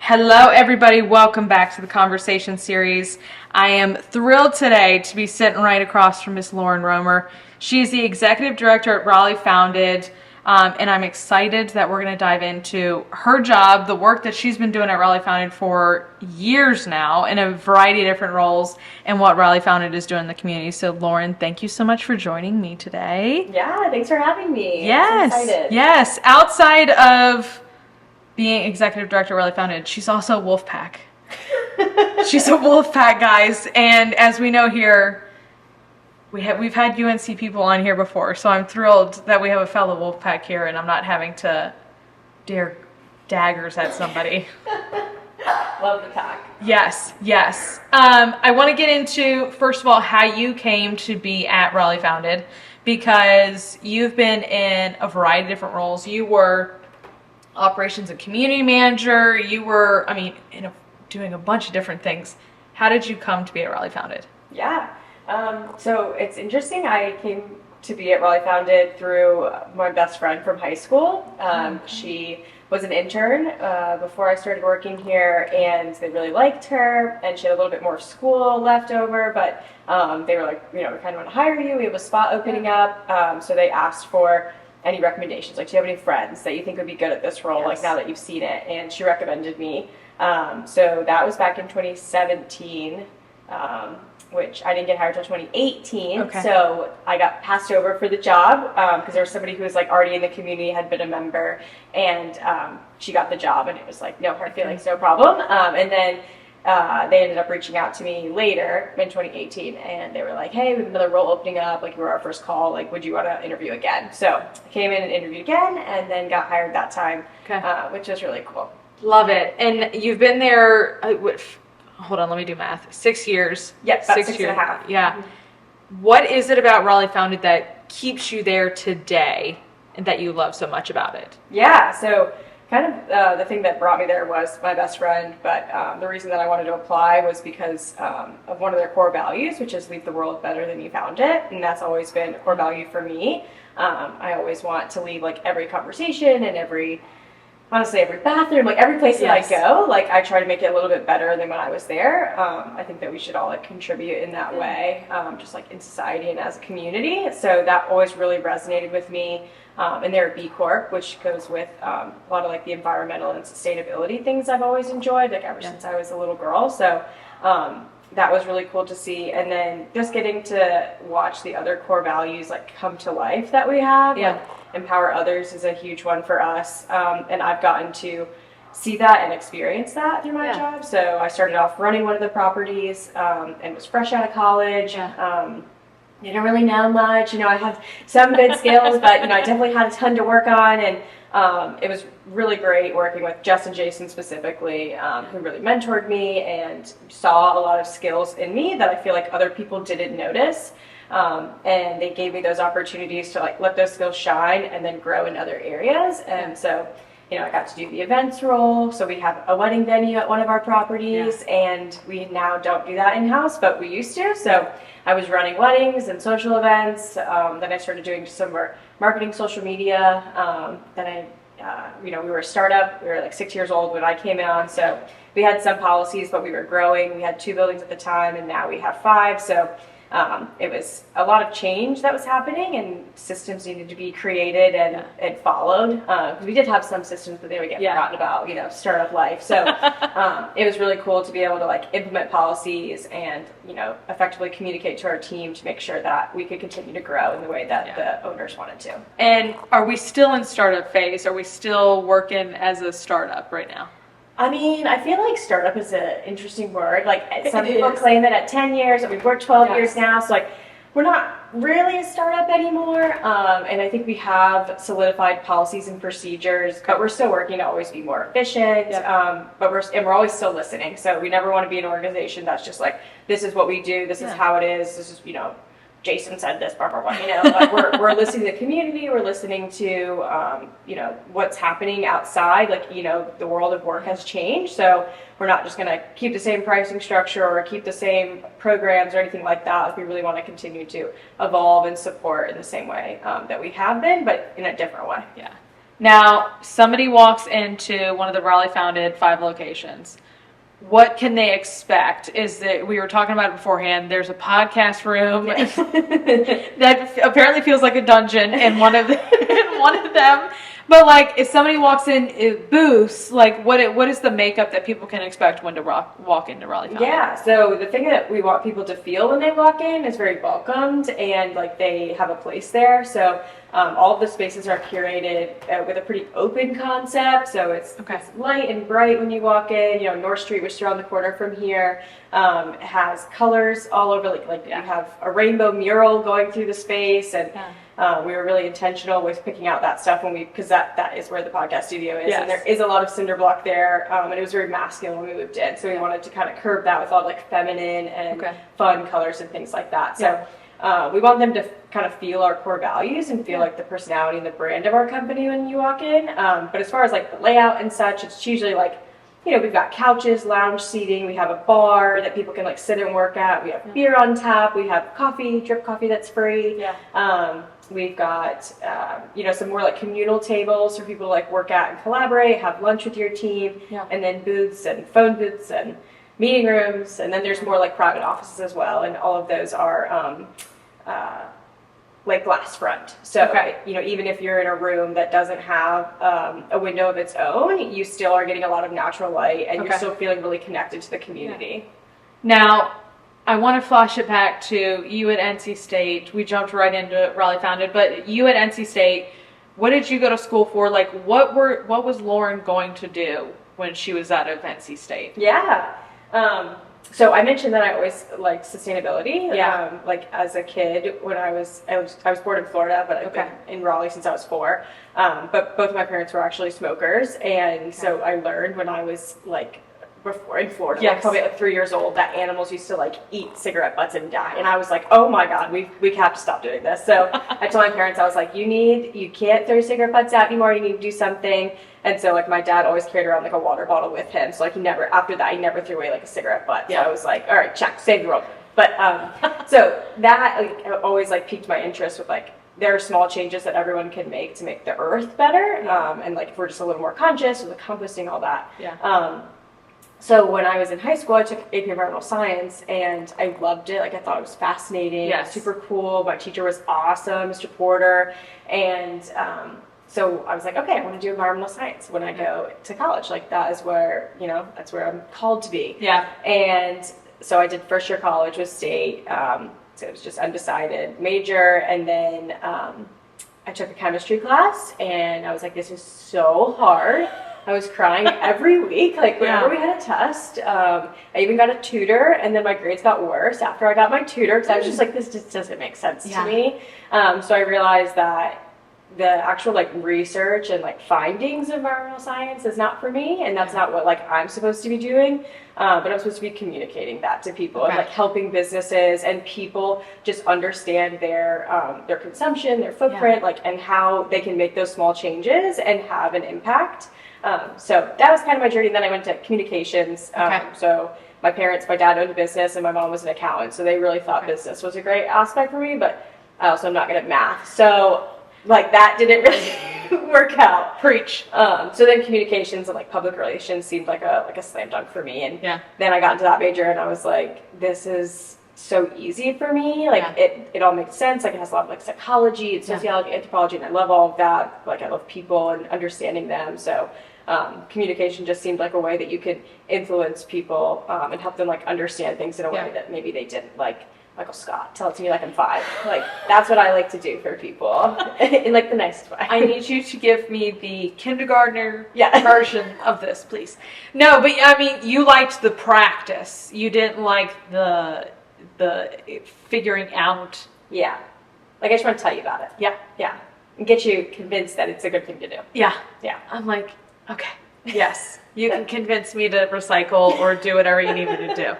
Hello, everybody. Welcome back to the conversation series. I am thrilled today to be sitting right across from Miss Lauren Romer. She is the executive director at Raleigh Founded, and I'm excited that we're going to dive into her job, the work that she's been doing at Raleigh Founded for years now in a variety of different roles, and what Raleigh Founded is doing in the community. So, Lauren, thank you so much for joining me today. Yeah, thanks for having me. Yes, I'm excited. yes. Outside of being executive director at Raleigh Founded, she's also Wolfpack. She's a Wolfpack, guys, and as we know here, we've had UNC people on here before, so I'm thrilled that we have a fellow Wolfpack here, and I'm not having to dare daggers at somebody. Love the pack. Yes, yes. I want to get into, first of all, how you came to be at Raleigh Founded, because you've been in a variety of different roles. You were operations and community manager. You were, doing a bunch of different things. How did you come to be at Raleigh Founded? Yeah. So it's interesting. I came to be at Raleigh Founded through my best friend from high school. She was an intern before I started working here, and they really liked her, and she had a little bit more school left over, but they were like, we kind of want to hire you. We have a spot opening up. So they asked for any recommendations, like, do you have any friends that you think would be good at this role, Yes. like now that you've seen it? And she recommended me. So that was back in 2017, which I didn't get hired until 2018. Okay. So I got passed over for the job because there was somebody who was like already in the community, had been a member, and she got the job, and it was like, no hard feelings, no problem. And then they ended up reaching out to me later in 2018, and they were like, hey, we have another role opening up, like, you were our first call, like, would you want to interview again? So I came in and interviewed again, and then got hired that time, Okay. which was really cool. Love it. And you've been there, hold on, let me do math. 6 years. Yep, about 6 years. and a half. Yeah. What is it about Raleigh Founded that keeps you there today and that you love so much about it? Yeah, so kind of the thing that brought me there was my best friend, but the reason that I wanted to apply was because of one of their core values, which is leave the world better than you found it, and that's always been a core value for me. I always want to leave, like, every conversation and honestly, every bathroom, like every place that Yes. I go, like, I try to make it a little bit better than when I was there. I think that we should all, like, contribute in that way, just like in society and as a community. So that always really resonated with me. And they're a B Corp, which goes with a lot of, like, the environmental and sustainability things I've always enjoyed, like, ever since I was a little girl. So that was really cool to see. And then just getting to watch the other core values, like, come to life that we have. Yeah. Like, empower others is a huge one for us. And I've gotten to see that and experience that through my job. So I started off running one of the properties and was fresh out of college. Didn't really know much. I had some good skills, but, I definitely had a ton to work on. And it was really great working with Jess and Jason specifically, who really mentored me and saw a lot of skills in me that I feel like other people didn't notice. And they gave me those opportunities to, like, let those skills shine and then grow in other areas. And so, I got to do the events role. So we have a wedding venue at one of our properties, and we now don't do that in-house, but we used to. So I was running weddings and social events. Then I started doing some more marketing, social media. Then we were a startup. We were like 6 years old when I came on. So we had some policies, but we were growing. We had 2 buildings at the time, and now we have 5. So it was a lot of change that was happening, and systems needed to be created and followed. Because we did have some systems, but they would get forgotten about, startup life. So it was really cool to be able to, like, implement policies and, effectively communicate to our team to make sure that we could continue to grow in the way that the owners wanted to. And are we still in startup phase? Are we still working as a startup right now? I feel like startup is an interesting word. Like, some people claim it at 10 years, and we've worked 12 years now. So, like, we're not really a startup anymore. And I think we have solidified policies and procedures, but we're still working to always be more efficient. But we're always still listening. So we never want to be an organization that's just like, this is what we do, this is how it is, this is, Jason said this, blah, blah, blah, like, we're listening to the community, we're listening to, what's happening outside, like, the world of work has changed, so we're not just going to keep the same pricing structure or keep the same programs or anything like that. Like, we really want to continue to evolve and support in the same way that we have been, but in a different way. Yeah. Now, somebody walks into one of the Raleigh Founded 5 locations. What can they expect? Is that we were talking about it beforehand. There's a podcast room that apparently feels like a dungeon in one of them. But like, if somebody walks in booths, like what is the makeup that people can expect when to walk into Raleigh Founded? Yeah, so the thing that we want people to feel when they walk in is very welcomed and like they have a place there. So all of the spaces are curated with a pretty open concept. So it's light and bright when you walk in. You know, North Street, which is around the corner from here, has colors all over. Like you have a rainbow mural going through the space, and we were really intentional with picking out that stuff because that is where the podcast studio is, and there is a lot of cinder block there, and it was very masculine when we moved in. So we wanted to kind of curb that with all like feminine and fun colors and things like that. So. We want them to kind of feel our core values and feel like the personality and the brand of our company when you walk in. But as far as like the layout and such, it's usually like, you know, we've got couches, lounge seating, we have a bar that people can like sit and work at, we have beer on tap, we have coffee, drip coffee that's free. We've got, you know, some more like communal tables for people to like work at and collaborate, have lunch with your team, and then booths and phone booths and meeting rooms, and then there's more like private offices as well, and all of those are like glass front. So, you know, even if you're in a room that doesn't have a window of its own, you still are getting a lot of natural light, and you're still feeling really connected to the community. Now, I want to flash it back to you at NC State. We jumped right into Raleigh Founded, but you at NC State, what did you go to school for? Like, what was Lauren going to do when she was out of NC State? So I mentioned that I always liked sustainability. Like as a kid, when I was born in Florida, but I've been in Raleigh since I was 4. But both of my parents were actually smokers, and so I learned when I was like before in Florida, like probably like 3 years old, that animals used to like eat cigarette butts and die, and I was like, oh my god, we have to stop doing this. So I told my parents, I was like, you can't throw cigarette butts out anymore. You need to do something. And so like my dad always carried around like a water bottle with him. So like after that he never threw away like a cigarette butt. So I was like, all right, check, save the world. But so that like always like piqued my interest with like there are small changes that everyone can make to make the earth better. And like if we're just a little more conscious with the composting, all that. So when I was in high school, I took AP Environmental Science, and I loved it. Like I thought it was fascinating, super cool. My teacher was awesome, Mr. Porter, and so I was like, okay, I want to do environmental science when I go to college. Like that is where, you know, that's where I'm called to be. And so I did first year college with State. So it was just undecided major, and then I took a chemistry class, and I was like, this is so hard. I was crying every week, like whenever we had a test. I even got a tutor, and then my grades got worse after I got my tutor, because I was just like, this just doesn't make sense to me. So I realized that the actual like research and like findings of environmental science is not for me, and that's not what like I'm supposed to be doing. But I'm supposed to be communicating that to people and like helping businesses and people just understand their consumption, their footprint, like, and how they can make those small changes and have an impact. So that was kind of my journey. And then I went to communications. So my dad owned a business, and my mom was an accountant. So they really thought business was a great aspect for me, but I also am not good at math. So like that didn't really work out. Preach. So then communications and like public relations seemed like a slam dunk for me. And then I got into that major, and I was like, this is so easy for me. Like it all makes sense. Like it has a lot of like psychology and sociology, anthropology, and I love all of that. Like I love people and understanding them. So communication just seemed like a way that you could influence people and help them like understand things in a way that maybe they didn't. Like Michael Scott, tell it to me like I'm 5. Like that's what I like to do for people in like the nicest way. I need you to give me the kindergartner version of this, please. No, but I mean, you liked the practice. You didn't like the figuring out. Like I just want to tell you about it. And get you convinced that it's a good thing to do. I'm like, okay, Yes, you can convince me to recycle or do whatever you need me to do.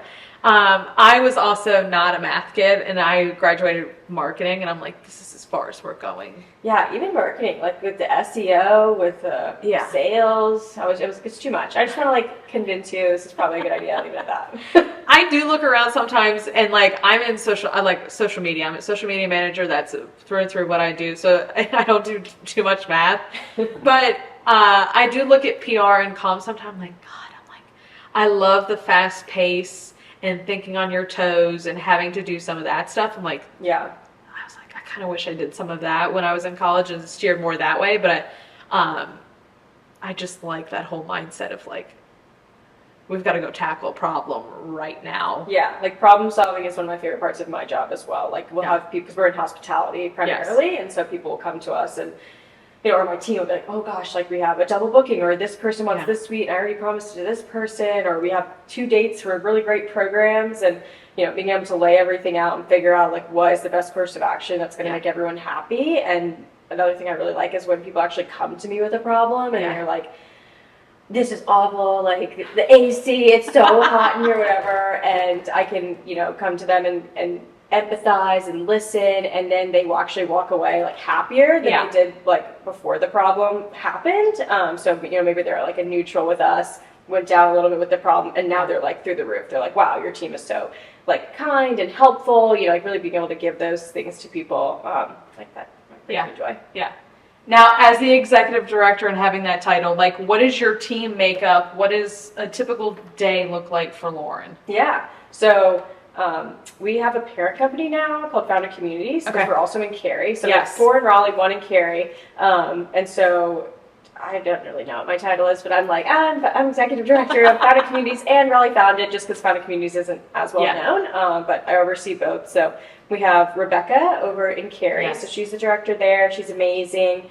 I was also not a math kid, and I graduated marketing, and I'm like, this is as far as we're going. Yeah, even marketing, like with the SEO, with the sales, it's too much. I just want to like convince you this is probably a good idea. Leave it at that. I do look around sometimes, and like I like social media. I'm a social media manager. That's through and through what I do. So I don't do too much math, but I do look at PR and comms sometimes. I'm like, God, I love the fast pace and thinking on your toes and having to do some of that stuff. I'm like, yeah. I was like, I kind of wish I did some of that when I was in college and steered more that way. But I just like that whole mindset of like, we've got to go tackle a problem right now. Yeah, like problem solving is one of my favorite parts of my job as well. Like we'll have people, because we're in hospitality primarily, and so people will come to us and, you know, or my team will be like, oh gosh, like we have a double booking, or this person wants this suite, and I already promised to this person, or we have 2 dates for really great programs, and, you know, being able to lay everything out and figure out like what is the best course of action that's going to make everyone happy. And another thing I really like is when people actually come to me with a problem and they're like, this is awful, like the AC, it's so hot in here, whatever, and I can, you know, come to them and empathize and listen, and then they will actually walk away like happier than they did like before the problem happened. So, you know, maybe they're like a neutral with us, went down a little bit with the problem, and now they're like through the roof. They're like, wow, your team is so like kind and helpful, you know, like really being able to give those things to people like that. I enjoy. Yeah. Now, as the executive director and having that title, like, what is your team makeup? What does a typical day look like for Lauren? Yeah. So we have a parent company now called Founded Communities, because we're also in Cary. So there's 4 in Raleigh, 1 in Cary. And so I don't really know what my title is, but I'm like, I'm executive director of Founded Communities and Raleigh Founded, just because Founded Communities isn't as well known, but I oversee both. So we have Rebecca over in Cary, so she's the director there. She's amazing,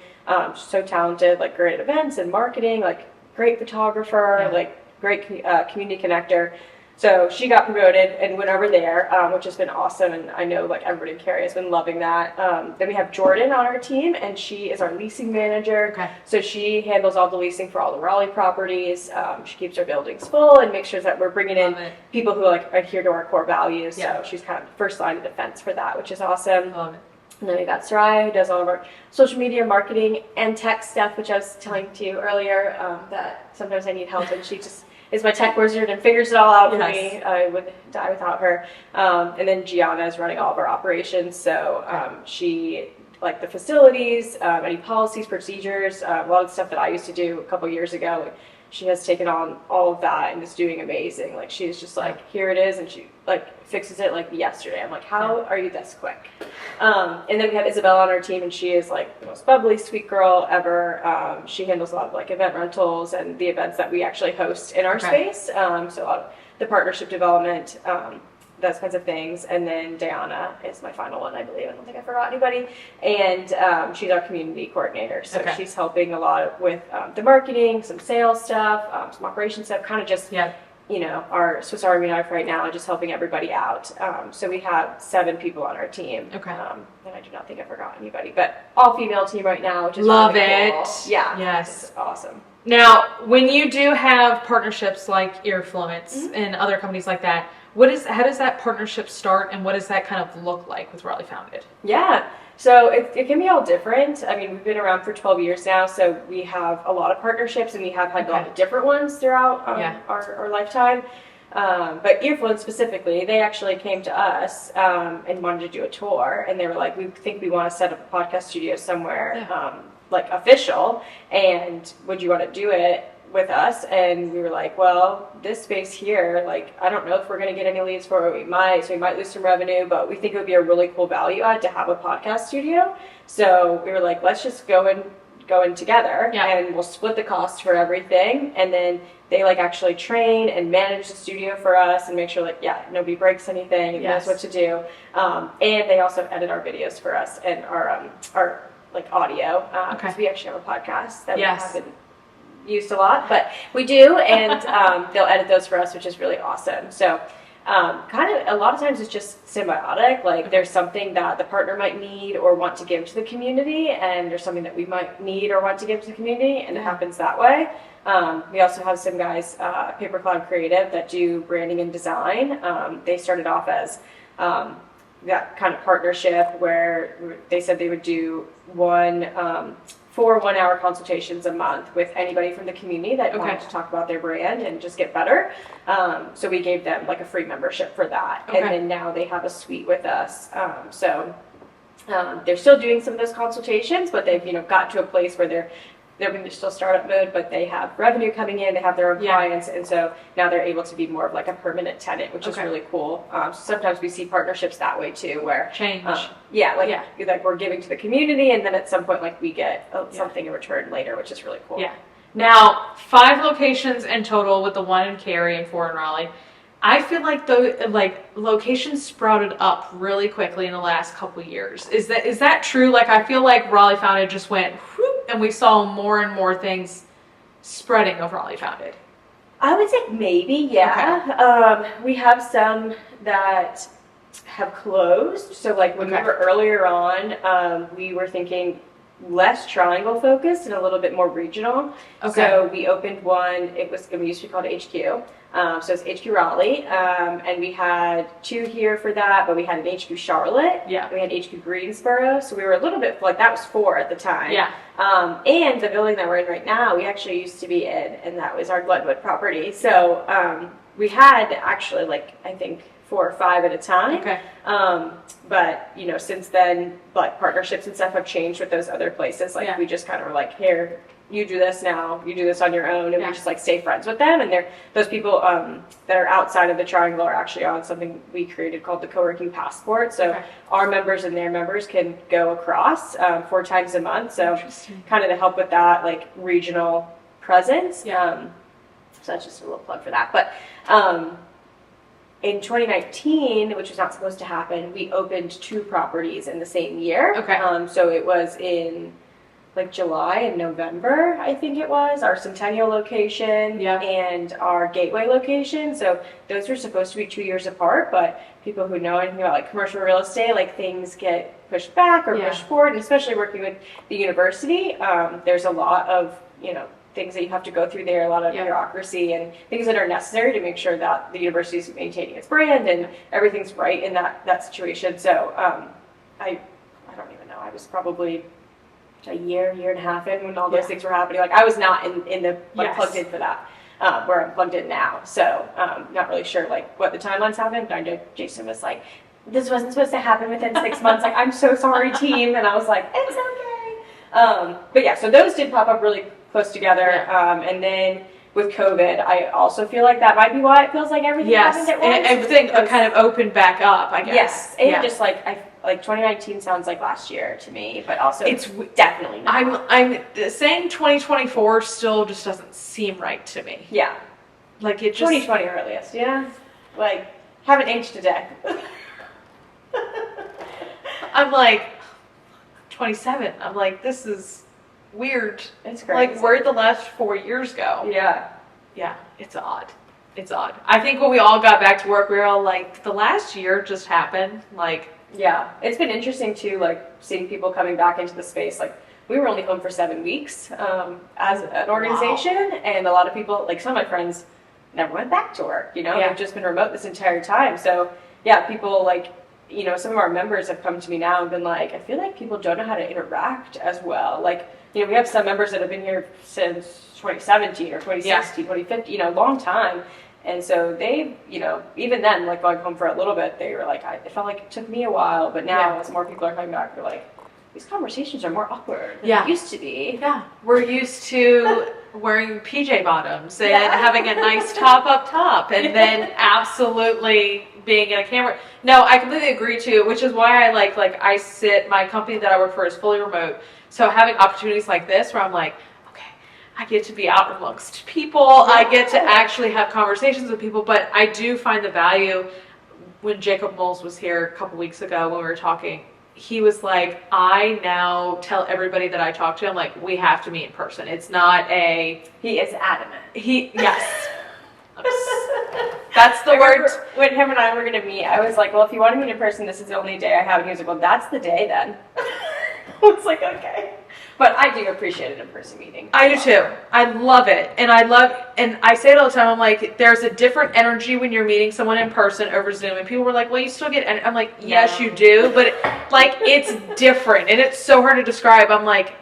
she's so talented, like great at events and marketing, like great photographer, like great community connector. So she got promoted and went over there, which has been awesome, and I know like everybody in Cary has been loving that. Then we have Jordan on our team, and she is our leasing manager. So she handles all the leasing for all the Raleigh properties. She keeps our buildings full and makes sure that we're bringing in people who like adhere to our core values. So she's kind of first line of defense for that, which is awesome. Love it. And then we got Sarai, who does all of our social media marketing and tech stuff, which I was telling to you earlier, that sometimes I need help, and she just is my tech wizard and figures it all out for me. I would die without her. And then Gianna is running all of our operations. So she, like the facilities, any policies, procedures, a lot of the stuff that I used to do a couple years ago, she has taken on all of that and is doing amazing. Like she's just like, here it is, and she like fixes it like yesterday. I'm like, how are you this quick? And then we have Isabella on our team, and she is like the most bubbly, sweet girl ever. She handles a lot of like event rentals and the events that we actually host in our space. So a lot of the partnership development, those kinds of things. And then Diana is my final one, I believe. I don't think I forgot anybody. And she's our community coordinator. So she's helping a lot with the marketing, some sales stuff, some operations stuff, kind of just, you know, our Swiss Army knife right now, just helping everybody out. So we have 7 people on our team. And I do not think I forgot anybody, but all female team right now, which is love really it. Cool. Yeah. Yes. It's awesome. Now, when you do have partnerships like Earfluence and other companies like that, how does that partnership start, and what does that kind of look like with Raleigh Founded? Yeah, so it can be all different. I mean, we've been around for 12 years now, so we have a lot of partnerships, and we have had a lot of different ones throughout our lifetime. But Earfluence specifically, they actually came to us and wanted to do a tour, and they were like, we think we want to set up a podcast studio somewhere, like official, and would you want to do it with us? And we were like, well, this space here, like, I don't know if we're going to get any leads for it. We might lose some revenue, but we think it would be a really cool value add to have a podcast studio. So we were like, let's just go in together, and we'll split the cost for everything. And then they like actually train and manage the studio for us and make sure like, nobody breaks anything and knows what to do. And they also edit our videos for us and our like audio, because we actually have a podcast that we haven't used a lot, but we do, and they'll edit those for us, which is really awesome. So kind of a lot of times it's just symbiotic. Like there's something that the partner might need or want to give to the community, and there's something that we might need or want to give to the community, and it happens that way. We also have some guys, Paper Cloud Creative, that do branding and design. They started off as that kind of partnership where they said they would do 4 1-hour consultations a month with anybody from the community that wanted to talk about their brand and just get better. So we gave them like a free membership for that. And then now they have a suite with us. They're still doing some of those consultations, but they've, gotten to a place where they're in still startup mode, but they have revenue coming in, they have their own clients, and so now they're able to be more of like a permanent tenant, which is really cool. Sometimes we see partnerships that way too, where change. Like we're giving to the community, and then at some point, like we get something in return later, which is really cool. Yeah. Now, 5 locations in total, with the 1 in Cary and 4 in Raleigh. I feel like locations sprouted up really quickly in the last couple of years. Is that true? Like, I feel like Raleigh Founded just went whoop, and we saw more and more things spreading of Raleigh Founded. I would say maybe, yeah. We have some that have closed. So like when we were earlier on, we were thinking less triangle focused and a little bit more regional. So we opened one, it used to be called HQ. So it's HQ Raleigh, and we had 2 here for that, but we had an HQ Charlotte. Yeah. We had HQ Greensboro, so we were a little bit like that was 4 at the time. Yeah. And the building that we're in right now, we actually used to be in, and that was our Glenwood property. So we had actually I think 4 or 5 at a time. Okay. But since then, like partnerships and stuff have changed with those other places. Like we just kind of were like, here, you do this now, you do this on your own, and we just stay friends with them. And those people that are outside of the triangle are actually on something we created called the Co-working Passport. So our members and their members can go across 4 times a month. So kind of to help with that regional presence. So that's just a little plug for that. But in 2019, which was not supposed to happen, we opened 2 properties in the same year. So it was in July and November, I think it was, our Centennial location and our Gateway location. So those were supposed to be 2 years apart, but people who know anything about commercial real estate, things get pushed back or pushed forward, and especially working with the university, there's a lot of, things that you have to go through there, a lot of bureaucracy and things that are necessary to make sure that the university is maintaining its brand and everything's right in that situation. So I don't even know, I was probably a year and a half in when all those things were happening. I was not in the plugged in for that, where I'm plugged in now. So not really sure what the timelines happened. I know Jason was like, this wasn't supposed to happen within 6 months. I'm so sorry, team. And I was like, it's okay. But yeah, so those did pop up really close together. And then with COVID, I also feel like that might be why it feels like everything happened at once. Everything kind of opened back up, I guess. Yes, and just 2019 sounds like last year to me, but also it's definitely not. I'm saying 2024 still just doesn't seem right to me. Yeah. It just 2020 earliest, yeah. Haven't aged a day. I'm 27. I'm this is weird. It's crazy. Where'd the last 4 years go? Yeah. Yeah, it's odd. It's odd. I think when we all got back to work, we were all the last year just happened. Yeah, it's been interesting too, seeing people coming back into the space. We were only home for 7 weeks as an organization, and a lot of people, some of my friends, never went back to work. They've just been remote this entire time. So yeah, people some of our members have come to me now and been I feel like people don't know how to interact as well. We have some members that have been here since 2017 or 2016, 2015, long time. And so they, even then, going home for a little bit, they were it felt like it took me a while, but now as more people are coming back, they're these conversations are more awkward than they used to be. Yeah, we're used to wearing PJ bottoms and having a nice top up top, and then absolutely being in a camera. No, I completely agree too, which is why I my company that I work for is fully remote. So having opportunities like this where I'm I get to be out amongst people. I get to actually have conversations with people, but I do find the value. When Jacob Moles was here a couple weeks ago when we were talking, he was I now tell everybody that I talk to, I'm we have to meet in person. It's not He is adamant. Yes. That's the word. When him and I were going to meet, I was well, if you want to meet in person, this is the only day I have. And he was well, that's the day then. I was okay. But I do appreciate an in-person meeting. I do too. I love it. And I say it all the time. I'm like, there's a different energy when you're meeting someone in person over Zoom. And people were like, well, you still get, I'm like, yes, you do. But like, it's different. And it's so hard to describe. I'm like,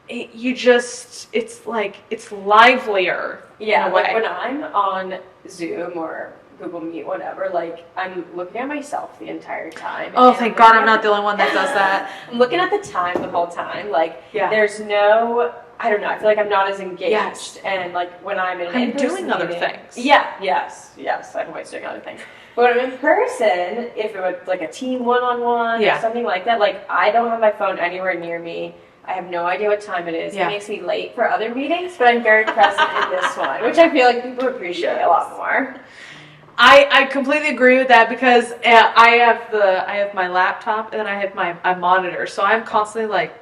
it's like, it's livelier. Yeah, like when I'm on Zoom or Google Meet, whatever, like I'm looking at myself the entire time. Oh, thank God I'm not the only one that does that. I'm looking at the time the whole time. Like, there's no, I don't know, I feel like I'm not as engaged. Yes. And like when I'm in doing other things. Yeah, yes, I'm always doing other things. But when I'm in person, if it was like a team one-on-one or something like that, like I don't have my phone anywhere near me. I have no idea what time it is. It makes me late for other meetings, but I'm very present in this one, which I feel like people appreciate a lot more. I completely agree with that because I have my laptop and then I have my monitor, so I'm constantly like,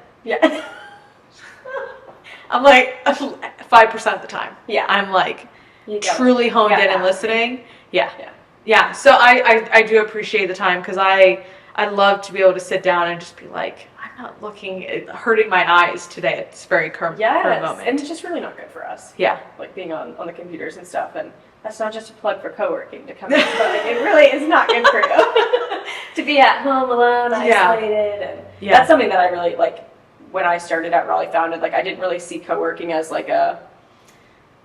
I'm like 5% of the time. Yeah, I'm like truly honed in and listening. Yeah. So I do appreciate the time because I love to be able to sit down and just be like, I'm not looking, hurting my eyes today at this very current moment. And it's just really not good for us. Yeah, like being on the computers and stuff. And that's not just a plug for co-working to come in, but like, it really is not good for you to be at home alone, isolated. And that's something that I really like. When I started at Raleigh Founded, like I didn't really see co-working as like a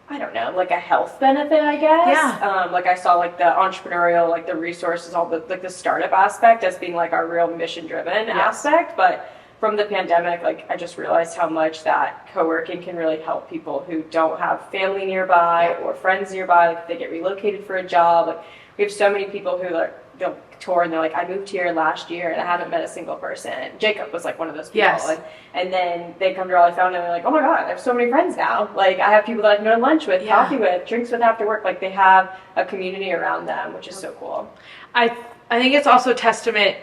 health benefit, I guess. Yeah. Like I saw like the entrepreneurial, like the resources, all the like the startup aspect as being like our real mission-driven aspect. But from the pandemic, like I just realized how much that co-working can really help people who don't have family nearby or friends nearby. Like if they get relocated for a job, like we have so many people who they'll tour and they're like, I moved here last year and I haven't met a single person. Jacob was like one of those people. Yes. And then they come to Raleigh Founded and they're like, oh my God, I have so many friends now. Like I have people that I can go to lunch with, coffee with, drinks with after work. Like they have a community around them, which is so cool. I think it's also a testament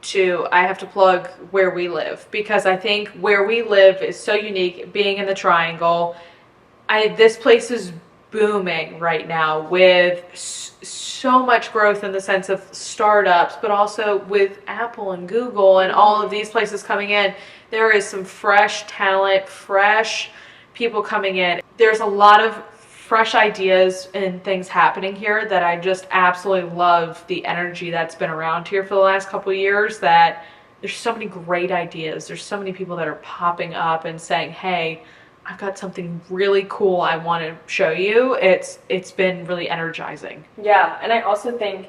to, I have to plug where we live because I think where we live is so unique, being in the Triangle. This place is booming right now with so much growth in the sense of startups, but also with Apple and Google and all of these places coming in. There is some fresh talent, fresh people coming in. There's a lot of fresh ideas and things happening here that I just absolutely love the energy that's been around here for the last couple of years, that there's so many great ideas. There's so many people that are popping up and saying, hey, I've got something really cool I want to show you. It's been really energizing. Yeah, and I also think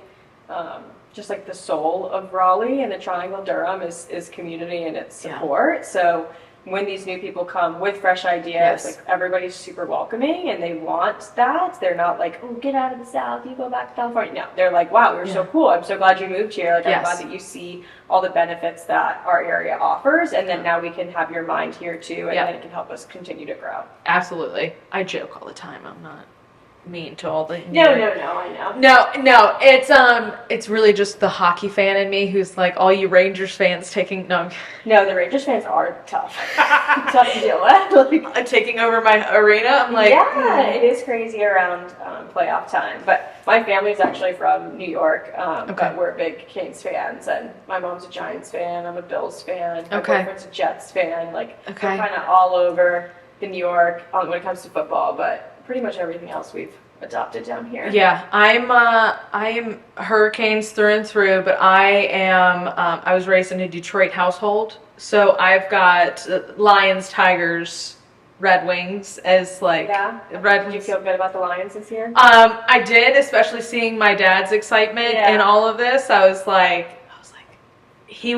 just like the soul of Raleigh and the Triangle Durham is community and its support. So when these new people come with fresh ideas, like everybody's super welcoming and they want that. They're not like, oh, get out of the South, you go back to California. No, they're like, wow, you're so cool. I'm so glad you moved here. Like I'm glad that you see all the benefits that our area offers, and then now we can have your mind here too, and then it can help us continue to grow. Absolutely. I joke all the time. I'm not mean to all the No, I know. It's really just the hockey fan in me who's like, all you Rangers fans taking the Rangers fans are tough to deal with. Taking over my arena. I'm like, it is crazy around playoff time. But my family's actually from New York, but we're big Canes fans, and my mom's a Giants fan. I'm a Bills fan. My boyfriend's a Jets fan. Like we're kind of all over the New York when it comes to football, but pretty much everything else we've adopted down here. Yeah, I'm Hurricanes through and through, but I was raised in a Detroit household, so I've got Lions, Tigers, Red Wings as like Red Wings. Did you feel good about the Lions this year? I did, especially seeing my dad's excitement in all of this. I was like, he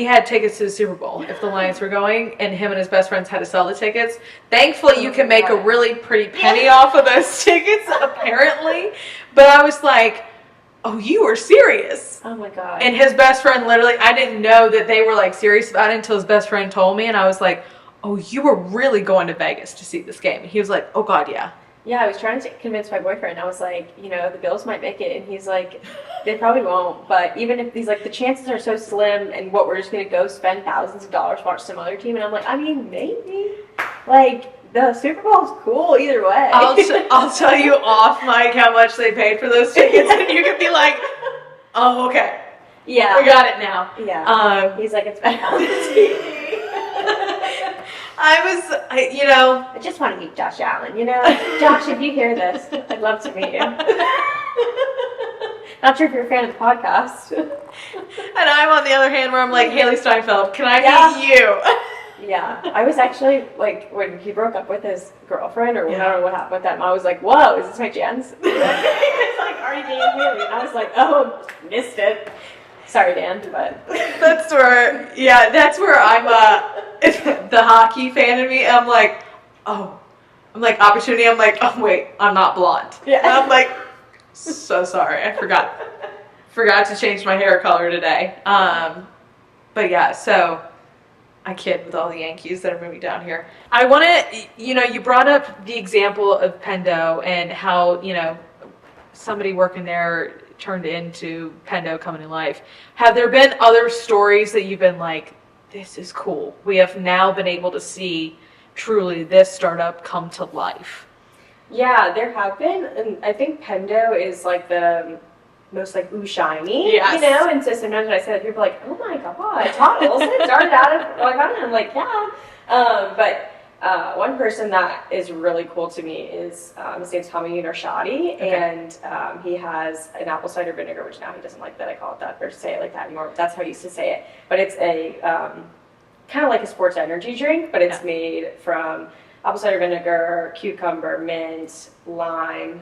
had tickets to the Super Bowl if the Lions were going, and him and his best friends had to sell the tickets. Thankfully, you can make a really pretty penny off of those tickets, apparently. But I was like, oh, you were serious. Oh my God. And his best friend literally, I didn't know that they were like serious about it until his best friend told me, and I was like, oh, you were really going to Vegas to see this game. And he was like, oh God, yeah. Yeah, I was trying to convince my boyfriend. I was like, the Bills might make it. And he's like, they probably won't. But even if he's like, the chances are so slim, and what, we're just going to go spend thousands of dollars to watch some other team. And I'm like, I mean, maybe. Like, the Super Bowl's cool either way. I'll tell you off mic how much they paid for those tickets. And you can be like, oh, okay. Yeah. We got it now. Yeah. He's like, it's better on the TV. I just want to meet Josh Allen, Josh, if you hear this, I'd love to meet you. Not sure if you're a fan of the podcast. And I'm on the other hand where I'm like, Haley Steinfeld, can I meet you? Yeah, I was actually like, when he broke up with his girlfriend, or I don't know what happened with them, I was like, whoa, is this my chance? It's like, are you being Haley? And I was like, oh, missed it. Sorry, Dan, but that's where I'm the hockey fan in me. I'm like, opportunity. I'm like, oh wait, I'm not blonde. Yeah. And I'm like, so sorry, I forgot to change my hair color today. But yeah, so I kid with all the Yankees that are moving down here. I want to, you brought up the example of Pendo and how, somebody working there turned into Pendo coming to life. Have there been other stories that you've been like, this is cool? We have now been able to see truly this startup come to life. Yeah, there have been, and I think Pendo is like the most like ooh shiny, yes. And so sometimes when I say that, people are like, oh my god, Todd Olson started out of like I'm like, yeah. But one person that is really cool to me is his name's Tommy Unarshadi, and he has an apple cider vinegar, which now he doesn't like that I call it that or say it like that anymore. That's how he used to say it. But it's a kind of like a sports energy drink, but it's made from apple cider vinegar, cucumber, mint, lime.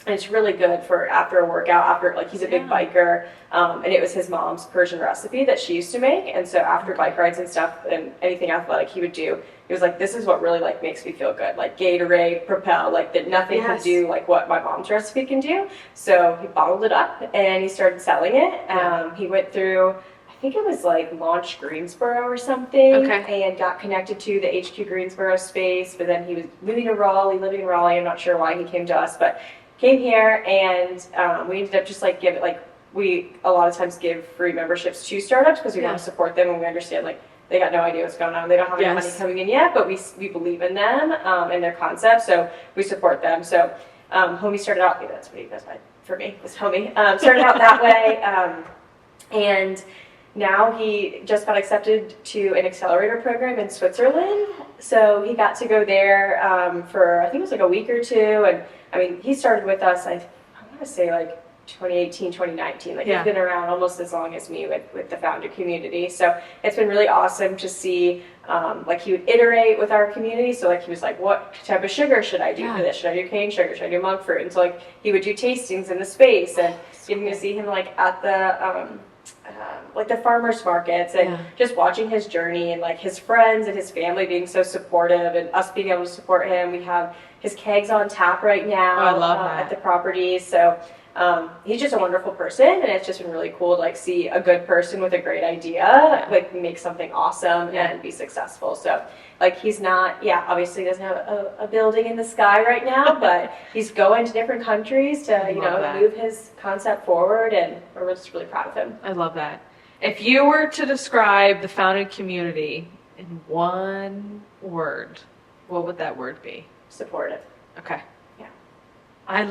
And it's really good for after a workout, he's a big biker, and it was his mom's Persian recipe that she used to make, and so after bike rides and stuff and anything athletic he would do, he was like, this is what really like makes me feel good, like Gatorade, Propel, like that nothing can do like what my mom's recipe can do. So he bottled it up and he started selling it. He went through, I think it was like Launch Greensboro or something, and got connected to the HQ Greensboro space, but then he was living in Raleigh. I'm not sure why he came to us, but came here, and we ended up just like we a lot of times give free memberships to startups because we want to support them, and we understand like they got no idea what's going on. They don't have any money coming in yet, but we believe in them and their concept, so we support them. So Homie started out, that's what he does for me, this Homie. Started out that way, and now he just got accepted to an accelerator program in Switzerland. So he got to go there for, I think it was like a week or two. And I mean, he started with us, I want to say like 2018, 2019. Like he's been around almost as long as me with the founder community. So it's been really awesome to see, like he would iterate with our community. So like he was like, what type of sugar should I do for this? Should I do cane sugar? Should I do monk fruit? And so like he would do tastings in the space, and getting to see him like at the, like the farmers markets, and just watching his journey, and like his friends and his family being so supportive, and us being able to support him. We have his kegs on tap right now. I love that. At the property. So he's just a wonderful person, and it's just been really cool to like see a good person with a great idea like make something awesome and be successful. So like he's not, obviously doesn't have a building in the sky right now, but he's going to different countries to move his concept forward, and we're just really proud of him. I love that. If you were to describe the founded community in one word, what would that word be? Supportive. Okay. I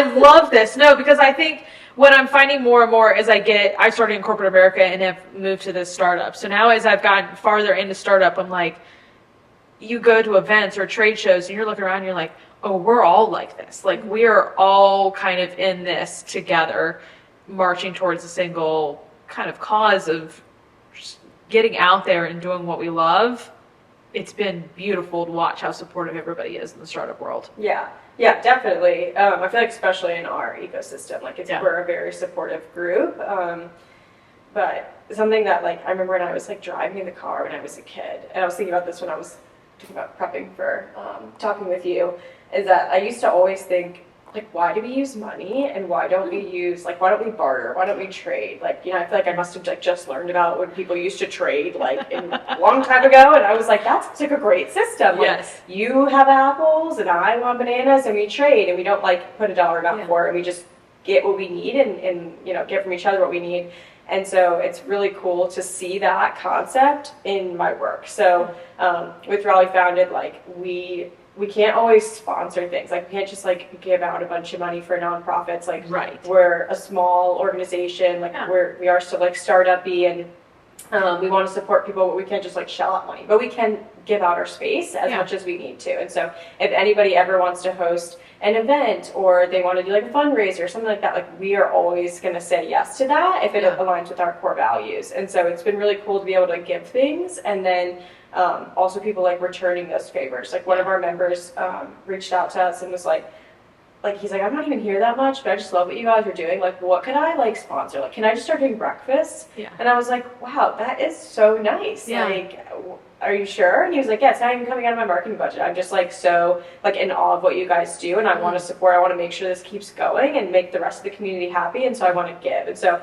love this. No, because I think what I'm finding more and more as I started in corporate America and have moved to this startup. So now as I've gotten farther into startup, I'm like, you go to events or trade shows and you're looking around and you're like, oh, we're all like this. Like we are all kind of in this together, marching towards a single kind of cause of just getting out there and doing what we love. It's been beautiful to watch how supportive everybody is in the startup world. Yeah, definitely. I feel like especially in our ecosystem, like we're a very supportive group. But something that like I remember when I was like driving in the car when I was a kid, and I was thinking about this when I was thinking about prepping for talking with you, is that I used to always think, like, why do we use money, and why don't we barter? Why don't we trade? Like, I feel like I must have like just learned about when people used to trade like a long time ago, and I was like, that's like a great system. Like, you have apples and I want bananas, and we trade, and we don't like put a dollar amount for it, and we just get what we need and get from each other what we need. And so it's really cool to see that concept in my work. So with Raleigh Founded, like we can't always sponsor things. Like we can't just like give out a bunch of money for nonprofits. Like we're a small organization. Like we are still like startup-y, and We want to support people, but we can't just like shell out money, but we can give out our space as much as we need to. And so if anybody ever wants to host an event or they want to do like a fundraiser or something like that, like we are always going to say yes to that if it aligns with our core values. And so it's been really cool to be able to give things, and then also people like returning those favors. Like one of our members reached out to us and was like he's like, I'm not even here that much, but I just love what you guys are doing. Like, what could I like sponsor? Like, can I just start doing breakfast? Yeah. And I was like, wow, that is so nice. Yeah. Like, are you sure? And he was like, yeah, it's not even coming out of my marketing budget. I'm just like so like in awe of what you guys do, and I want to support. I want to make sure this keeps going and make the rest of the community happy. And so I want to give. And so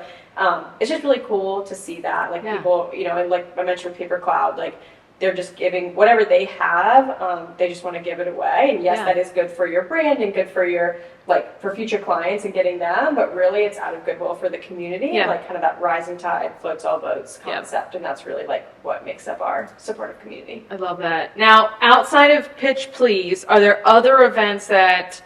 it's just really cool to see that, like people, you know, and like I mentioned with Paper Cloud, like they're just giving whatever they have. They just want to give it away. And yes, that is good for your brand and good for your, like, for future clients and getting them. But really, it's out of goodwill for the community. And like kind of that rising tide floats all boats concept. And that's really like what makes up our supportive community. I love that. Now, outside of Pitch Please, are there other events that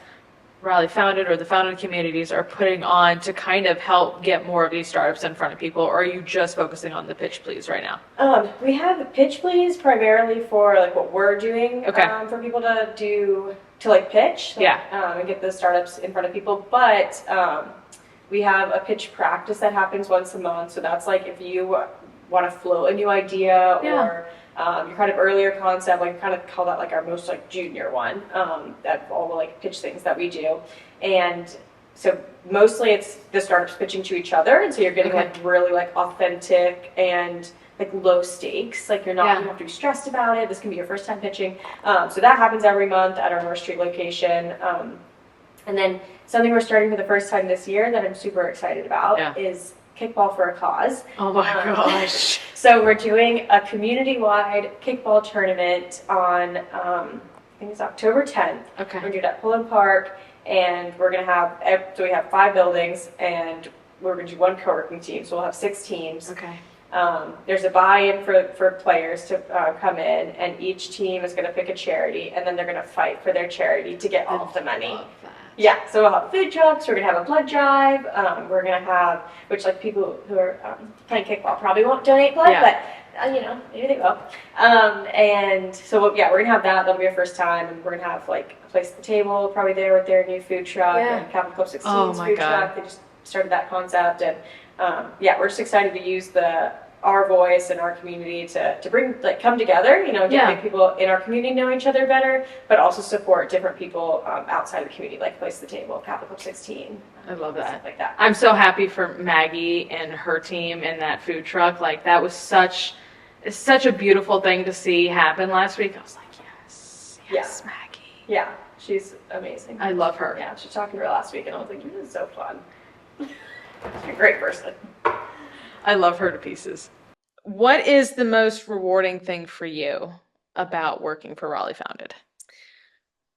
Raleigh Founded or the Founded communities are putting on to kind of help get more of these startups in front of people, or are you just focusing on the Pitch Please right now? We have the Pitch Please primarily for like what we're doing for people to do to like pitch, and get the startups in front of people. But we have a pitch practice that happens once a month. So that's like if you want to float a new idea or your kind of earlier concept, like kind of call that like our most like junior one, that all the like pitch things that we do. And so mostly it's the startups pitching to each other, and so you're getting like really like authentic and like low stakes, like you're not you don't have to be stressed about it. This can be your first time pitching. So that happens every month at our North Street location. And then something we're starting for the first time this year that I'm super excited about is Kickball for a Cause. Oh my gosh. So we're doing a community-wide kickball tournament on, I think it's October 10th. Okay. We're doing it at Pullen Park, and we're going to have, so we have 5 buildings, and we're going to do one co-working team, so we'll have 6 teams. Okay. There's a buy-in for players to come in, and each team is going to pick a charity, and then they're going to fight for their charity to get all of the money. Yeah, so we'll have food trucks, we're going to have a blood drive, we're going to have, which like people who are playing kickball probably won't donate blood, but you know, maybe they will. And so we're going to have that, that'll be our first time, and we're going to have like a place at the table probably there with their new food truck, and Capital Club 16's food truck, they just started that concept, and we're just excited to use our voice and our community to bring, like, come together, you know, get people in our community know each other better, but also support different people outside of the community, like Place the Table, Capital Club 16. I love that. Stuff like that. I'm so happy for Maggie and her team in that food truck. Like, that was such a beautiful thing to see happen last week. I was like, yes, Maggie. Yeah, she's amazing. I love her. Yeah, she was talking to her last week, and I was like, this is so fun. She's a great person. I love her to pieces. What is the most rewarding thing for you about working for Raleigh Founded?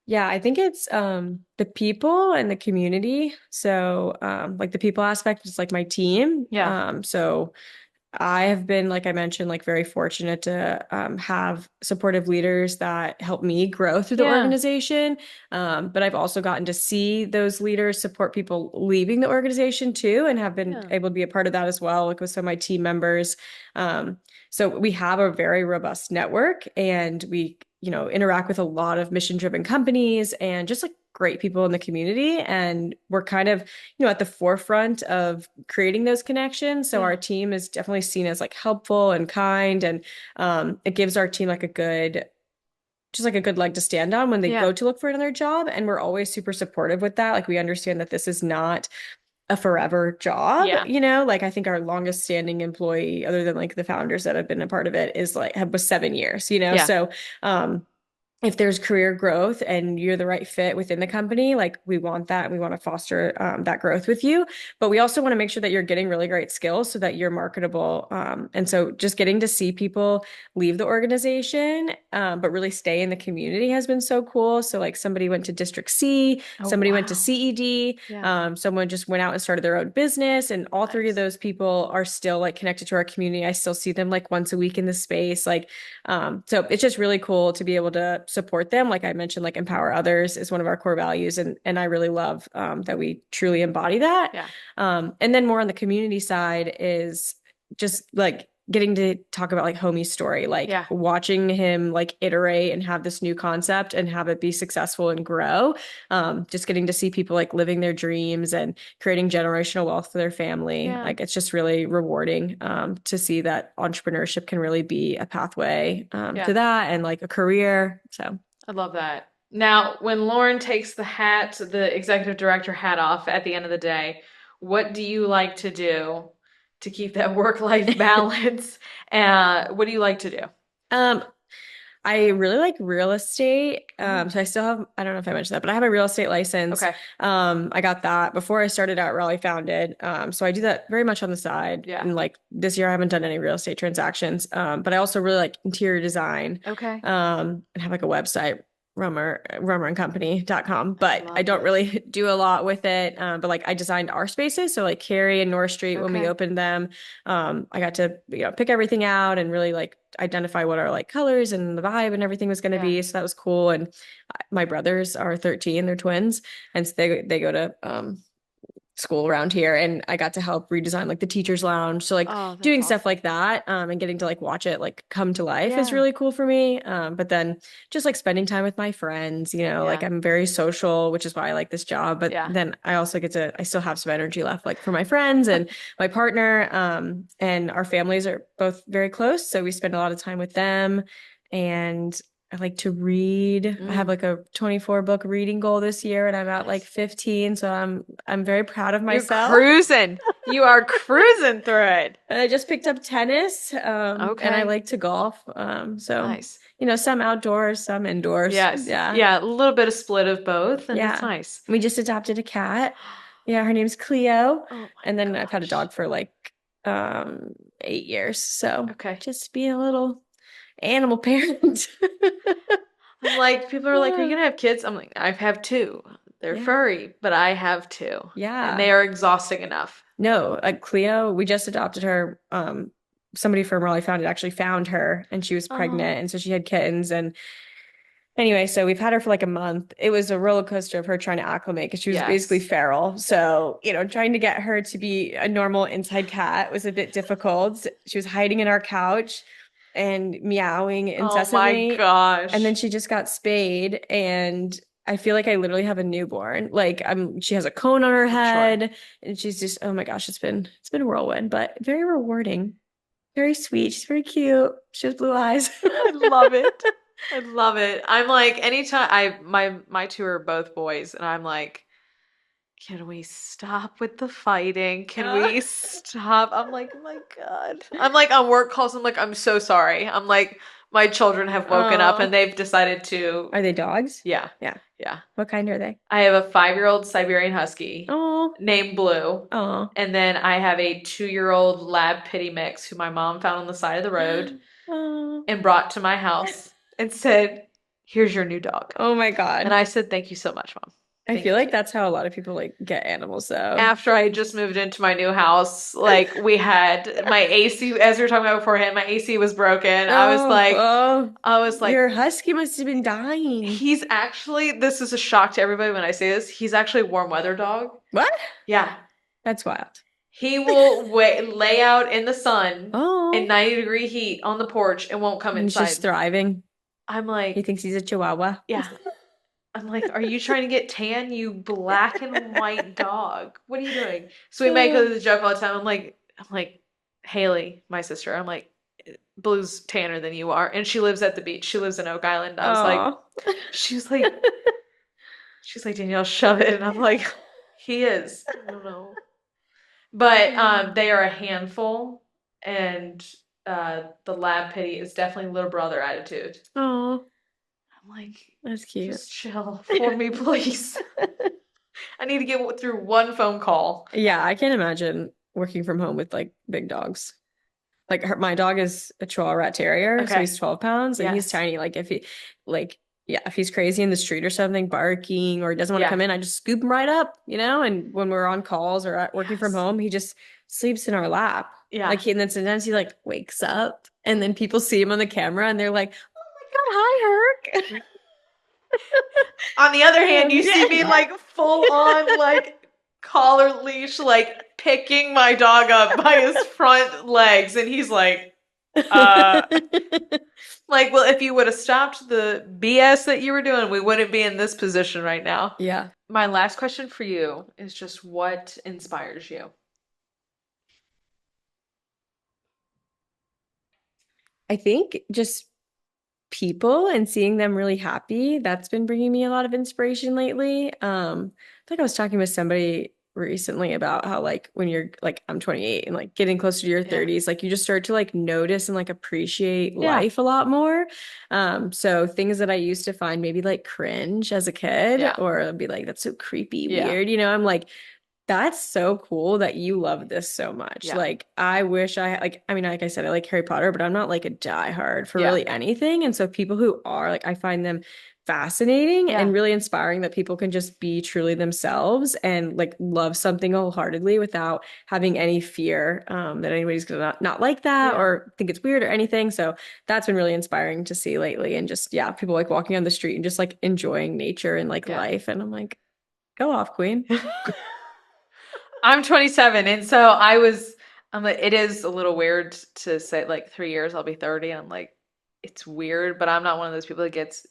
Yeah, I think it's the people and the community. So like the people aspect is like my team. So I have been, like I mentioned, like very fortunate to have supportive leaders that help me grow through the organization. But I've also gotten to see those leaders support people leaving the organization too, and have been able to be a part of that as well, like with some of my team members. So we have a very robust network, and we, you know, interact with a lot of mission-driven companies and just like great people in the community. And we're kind of, you know, at the forefront of creating those connections. So our team is definitely seen as like helpful and kind. And it gives our team like a good leg to stand on when they go to look for another job. And we're always super supportive with that. Like, we understand that this is not a forever job, you know, like I think our longest standing employee, other than like the founders that have been a part of it, is like was 7 years, you know? So if there's career growth and you're the right fit within the company, like we want that, and we want to foster that growth with you. But we also want to make sure that you're getting really great skills so that you're marketable. And so just getting to see people leave the organization, but really stay in the community has been so cool. So like somebody went to District C, somebody went to CED, someone just went out and started their own business. And all 3 of those people are still like connected to our community. I still see them like once a week in the space. Like, so it's just really cool to be able to support them. Like I mentioned, like empower others is one of our core values. And I really love that we truly embody that. And then more on the community side is just like getting to talk about like Homie's story, like watching him like iterate and have this new concept and have it be successful and grow. Just getting to see people like living their dreams and creating generational wealth for their family. Like it's just really rewarding to see that entrepreneurship can really be a pathway to that and like a career. So I love that. Now, when Lauren takes the executive director hat off at the end of the day, what do you like to do to keep that work-life balance? What do you like to do? I really like real estate. So I still have, I don't know if I mentioned that, but I have a real estate license. Okay. I got that before I started out Raleigh Founded. So I do that very much on the side. Yeah. And like this year I haven't done any real estate transactions. But I also really like interior design. Okay. And have like a website, romerandcompany.com, but I don't really do a lot with it. But like I designed our spaces. So like Cary and North Street, when we opened them, I got to, pick everything out and really like identify what our like colors and the vibe and everything was going to be. So that was cool. And my brothers are 13, they're twins. And so they go to, school around here, and I got to help redesign like the teacher's lounge. So like doing stuff like that, and getting to like watch it like come to life is really cool for me. But then just like spending time with my friends, like I'm very social, which is why I like this job. But then I also I still have some energy left like for my friends and my partner. And our families are both very close. So we spend a lot of time with them, and I like to read. I have like a 24 book reading goal this year, and I'm at like 15. So I'm very proud of myself. You're cruising. You are cruising through it. And I just picked up tennis. And I like to golf. So nice. Some outdoors, some indoors. Yes. Yeah. A little bit of split of both. And it's nice. We just adopted a cat. Yeah, her name's Cleo. And then I've had a dog for like 8 years. So just being a little animal parent. I'm like, people are like, are you gonna have kids? I'm like, I have 2. They're furry, but I have 2. Yeah. And they are exhausting enough. No, Cleo, we just adopted her. Somebody from Raleigh Founded actually found her, and she was pregnant, and so she had kittens. And anyway, so we've had her for like a month. It was a roller coaster of her trying to acclimate because she was basically feral. So, trying to get her to be a normal inside cat was a bit difficult. She was hiding in our couch and meowing incessantly. Oh my gosh. And then she just got spayed, and I feel like I literally have a newborn. Like she has a cone on her head, and she's just, oh my gosh, it's been a whirlwind, but very rewarding. Very sweet. She's very cute. She has blue eyes. I love it. I love it. I'm like, anytime my 2 are both boys, and I'm like, can we stop with the fighting? Can we stop? I'm like, oh my God. I'm like on work calls. I'm like, I'm so sorry. I'm like, my children have woken up and they've decided to. Are they dogs? Yeah. Yeah. Yeah. What kind are they? I have a 5-year-old Siberian Husky named Blue. And then I have a 2-year-old Lab Pity mix who my mom found on the side of the road and brought to my house and said, here's your new dog. Oh my God. And I said, thank you so much, Mom. I feel like that's how a lot of people like get animals though. After I just moved into my new house, like we had my AC, as we were talking about beforehand, my AC was broken. I was like, your husky must have been dying. He's actually, this is a shock to everybody when I say this, he's actually a warm weather dog. What? Yeah. That's wild. He will lay out in the sun in 90-degree heat on the porch and won't come inside. He's just thriving. I'm like, he thinks he's a chihuahua. Yeah. I'm like, are you trying to get tan, you black and white dog? What are you doing? So we make the joke all the time. I'm like, Haley, my sister, I'm like, Blue's tanner than you are. And she lives at the beach. She lives in Oak Island. I was like, she's like, Danielle, shove it. And I'm like, he is. I don't know. But they are a handful. And the Lab Pity is definitely little brother attitude. Oh. I'm like, that's cute. Just chill for me, please. I need to get through one phone call. Yeah, I can't imagine working from home with like big dogs. Like my dog is a Chihuahua Rat Terrier, so he's 12 pounds and he's tiny. Like if he's crazy in the street or something, barking or doesn't want to come in, I just scoop him right up, And when we're on calls or working from home, he just sleeps in our lap. Yeah. And then sometimes he like wakes up, and then people see him on the camera and they're like, hi, Herc. On the other hand, you see me like full on like collar leash, like picking my dog up by his front legs, and he's like, Uh, like, well, if you would have stopped the BS that you were doing, we wouldn't be in this position right now. Yeah. My last question for you is just what inspires you? I think just people and seeing them really happy, that's been bringing me a lot of inspiration lately. I think I was talking with somebody recently about how like when you're like I'm 28 and like getting closer to your Yeah. 30s, like you just start to like notice and like appreciate Yeah. life a lot more. So things that I used to find maybe like cringe as a kid Yeah. or be like that's so creepy, Yeah. weird, I'm like that's so cool that you love this so much. Yeah. Like, I wish I like, I mean, like I said, I like Harry Potter, but I'm not like a diehard for Yeah. really anything. And so people who are like, I find them fascinating and Yeah. really inspiring that people can just be truly themselves and like love something wholeheartedly without having any fear that anybody's gonna not like that Yeah. or think it's weird or anything. So that's been really inspiring to see lately. And just, yeah, people like walking on the street and just like enjoying nature and like Yeah. life. And I'm like, go off, queen. I'm 27, and so I'm like, it is a little weird to say like 3 years I'll be 30. And I'm like, it's weird, but I'm not one of those people that gets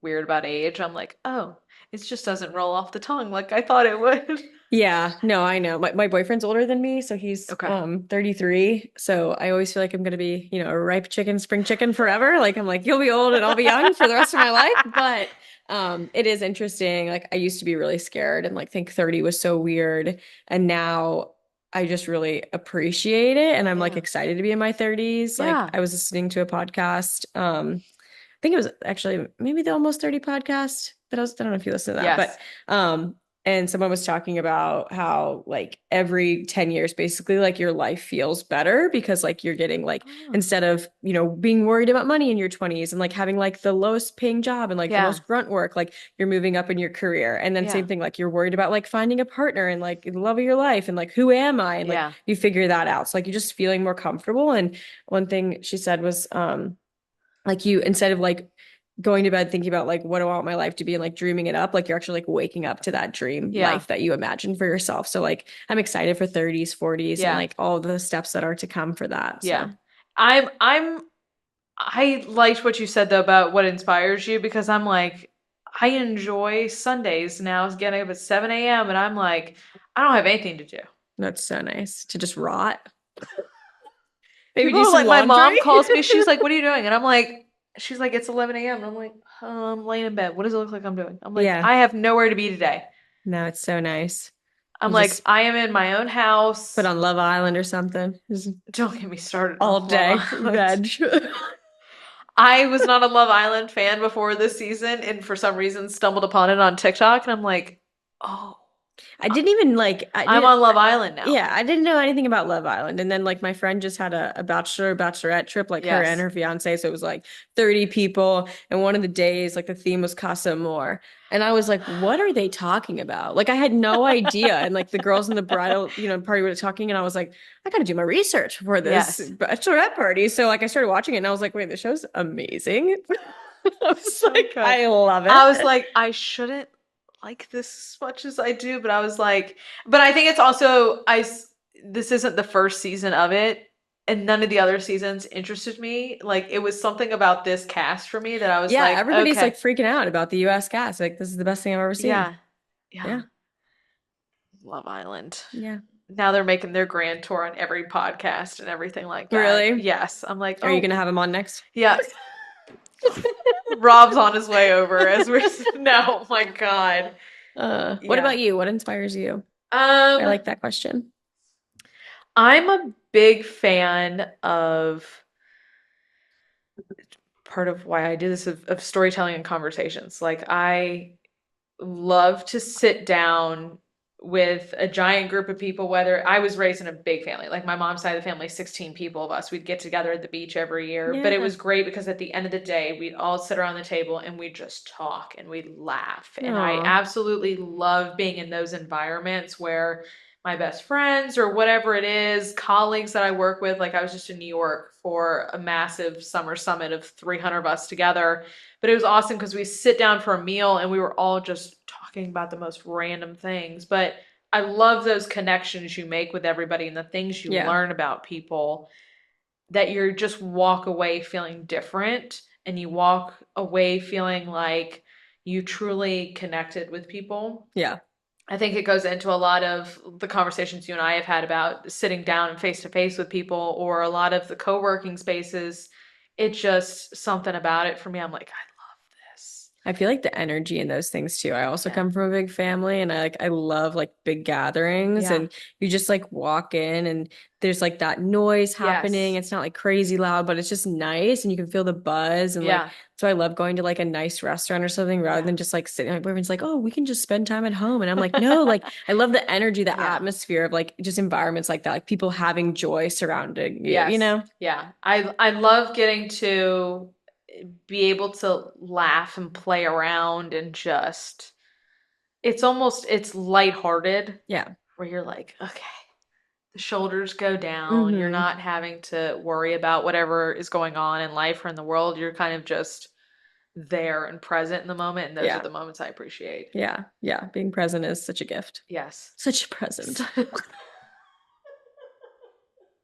weird about age. I'm like, oh, it just doesn't roll off the tongue like I thought it would. Yeah, no, I know. My boyfriend's older than me, so he's Okay. 33. So I always feel like I'm gonna be, a ripe chicken, spring chicken forever. Like I'm like, you'll be old and I'll be young for the rest of my life. But it is interesting. Like I used to be really scared and like think 30 was so weird. And now I just really appreciate it. And I'm like Yeah. excited to be in my 30s. Like Yeah. I was listening to a podcast. I think it was actually maybe the Almost 30 podcast that I don't know if you listen to that, Yes. but and someone was talking about how like every 10 years basically like your life feels better because like you're getting like Oh. instead of being worried about money in your 20s and like having like the lowest paying job and like the Yeah. most grunt work, like you're moving up in your career. And then Yeah. same thing, like you're worried about like finding a partner and like the love of your life and like who am I, and like Yeah. you figure that out, so like you're just feeling more comfortable. And one thing she said was like you instead of like going to bed thinking about like what do I want my life to be and like dreaming it up, like you're actually like waking up to that dream Yeah. life that you imagine for yourself. So like I'm excited for 30s, 40s and Yeah. like all the steps that are to come for that. Yeah. So I'm I liked what you said though about what inspires you, because I'm like, I enjoy Sundays now, getting up at 7 a.m. and I'm like, I don't have anything to do. that's so nice to just rot. Maybe People do are some like, my laundry. mom calls me, she's like, what are you doing? And I'm like, she's like, it's 11 a.m. And I'm like, I'm laying in bed. What does it look like I'm doing? I'm like, Yeah, I have nowhere to be today. no, it's so nice. I'm You like, just I am in my own put house. on Love Island or something. Just Don't get me started all on Love day Island. veg. I was not a Love Island fan before this season, and for some reason stumbled upon it on TikTok, and I'm like, oh, I didn't even like I I'm didn't on Love Island now. Yeah, I didn't know anything about Love Island. And then like my friend just had a bachelorette trip, like her and Yes. her fiance. So it was like 30 people. And one of the days, like the theme was Casa Amor. And I was like, what are they talking about? Like I had no idea. And like the girls in the bridal, party were talking, and I was like, I gotta do my research for this Yes. bachelorette party. So like I started watching it and I was like, wait, the show's amazing. I was So like, good. I love I was it. like, I shouldn't like this as much as I do, but I was like, but I think it's also this isn't the first season of it, and none of the other seasons interested me. Like it was something about this cast for me that I was Yeah, like, everybody's okay, like freaking out about the US cast. Like this is the best thing I've ever seen. yeah, yeah, Yeah. Love Island. Yeah. Now they're making their grand tour on every podcast and everything like that. Really? Yes, I'm like, Are you oh, gonna have him on next? yeah. Rob's on his way over as we're no, my God. What Yeah. about you? What inspires you? I Um, like that question. I'm a big fan of part of why I do this of storytelling and conversations. Like I love to sit down with a giant group of people, whether I was raised in a big family, like my mom's side of the family, 16 people of us. We'd get together at the beach every year, but it Yeah. was great because at the end of the day, we'd all sit around the table and we'd just talk and we'd laugh. And I Aw. absolutely love being in those environments where my best friends or whatever it is, colleagues that I work with, like I was just in New York for a massive summer summit of 300 of us together. But it was awesome because we sit down for a meal and we were all just talking about the most random things. But I love those connections you make with everybody and the things you Yeah. learn about people. that you just walk away feeling different and you walk away feeling like you truly connected with people. Yeah. I think it goes into a lot of the conversations you and I have had about sitting down and face to face with people, or a lot of the co-working spaces. It's just something about it for me. I'm like, I love this. I feel like the energy in those things too. I also Yeah. come from a big family and I love like big gatherings Yeah. and you just like walk in and there's like that noise happening. Yes. It's not like crazy loud, but it's just nice and you can feel the buzz and like Yeah. so I love going to like a nice restaurant or something rather Yeah. than just like sitting. My boyfriend's like, "Oh, we can just spend time at home." And I'm like, "No, like I love the energy, the Yeah. atmosphere of like just environments like that, like people having joy surrounding you, you Yes. know?" Yeah. I love getting to be able to laugh and play around and just it's lighthearted Yeah. where you're like, okay, the shoulders go down. You're Mm-hmm. not having to worry about whatever is going on in life or in the world. You're kind of just there and present in the moment, and those are Yeah. the moments I appreciate. Yeah. Yeah. Being present is such a gift. Yes. Such a present.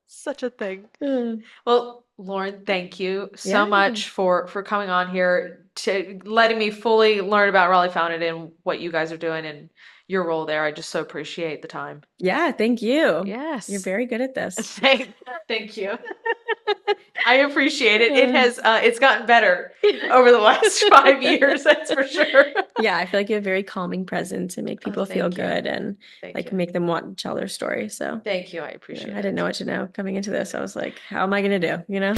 Such a thing. Mm. Well, Lauren, thank you so Yeah. much for coming on here to letting me fully learn about Raleigh Founded and what you guys are doing and your role there. I just so appreciate the time. Yeah, thank you. You're Yes. very good at this. Thank you. I appreciate it. It Uh, has it's gotten better over the last 5 years, that's for sure. yeah, I feel like you have very calming presence and make Oh, people feel thank you. good and Thank like you. make them want to tell their story. So, Thank you. I you know, appreciate I didn't it. know what to know coming into this. I was like, how am I going to do, you know?